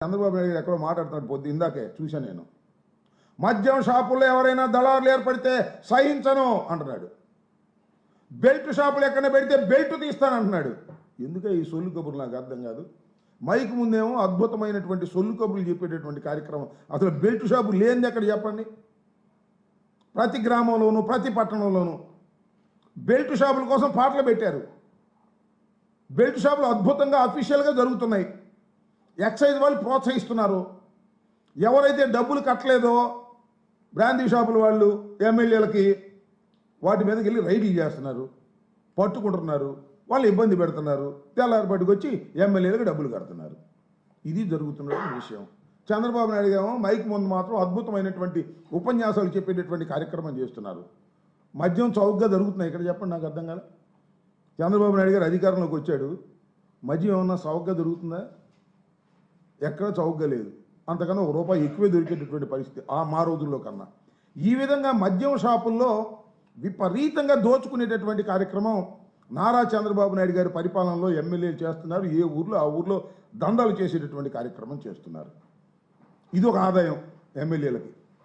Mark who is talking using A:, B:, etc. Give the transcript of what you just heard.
A: చంద్రబాబు నాయుడు గారు ఎక్కడో మాట్లాడుతున్నాడు పొద్దు ఇందాకే చూశాను నేను. మద్యం షాపుల్లో ఎవరైనా దళారులు ఏర్పడితే సహించను అంటున్నాడు. బెల్ట్ షాపులు ఎక్కడ పెడితే బెల్ట్ తీస్తానంటున్నాడు. ఎందుకే ఈ సొల్లు కబుర్లు నాకు అర్థం కాదు. మైక్ ముందేమో అద్భుతమైనటువంటి సొల్లు కబుర్లు చెప్పేటటువంటి కార్యక్రమం. అసలు బెల్ట్ షాపు లేనిది ఎక్కడ చెప్పండి. ప్రతి గ్రామంలోనూ ప్రతి పట్టణంలోనూ బెల్ట్ షాపుల కోసం పాటలు పెట్టారు. బెల్ట్ షాపులు అద్భుతంగా అఫీషియల్గా జరుగుతున్నాయి. ఎక్సైజ్ వాళ్ళు ప్రోత్సహిస్తున్నారు. ఎవరైతే డబ్బులు కట్టలేదో బ్రాందీ షాపుల వాళ్ళు ఎమ్మెల్యేలకి వాటి మీదకి వెళ్ళి రైడ్లు చేస్తున్నారు, పట్టుకుంటున్నారు, వాళ్ళు ఇబ్బంది పెడుతున్నారు. తెల్లారిపాటికి వచ్చి ఎమ్మెల్యేలకు డబ్బులు కడుతున్నారు. ఇది జరుగుతున్న విషయం. చంద్రబాబు నాయుడు గారు మైక్ ముందు మాత్రం అద్భుతమైనటువంటి ఉపన్యాసాలు చెప్పేటటువంటి కార్యక్రమం చేస్తున్నారు. మద్యం చౌకగా జరుగుతున్నాయి ఇక్కడ చెప్పండి, నాకు అర్థం కాదు. చంద్రబాబు నాయుడు గారు అధికారంలోకి వచ్చాడు, మద్యం ఏమన్నా చౌకగా దొరుకుతుందా? ఎక్కడ చౌకగా లేదు. అంతకన్నా ₹1 ఎక్కువే దొరికేటటువంటి పరిస్థితి మా రోజుల్లో కన్నా. ఈ విధంగా మద్యం షాపుల్లో విపరీతంగా దోచుకునేటటువంటి కార్యక్రమం నారా చంద్రబాబు నాయుడు గారి పరిపాలనలో ఎమ్మెల్యేలు చేస్తున్నారు. ఏ ఊర్లో ఆ ఊర్లో దందాలు చేసేటటువంటి కార్యక్రమం చేస్తున్నారు. ఇది ఒక ఆదాయం ఎమ్మెల్యేలకి.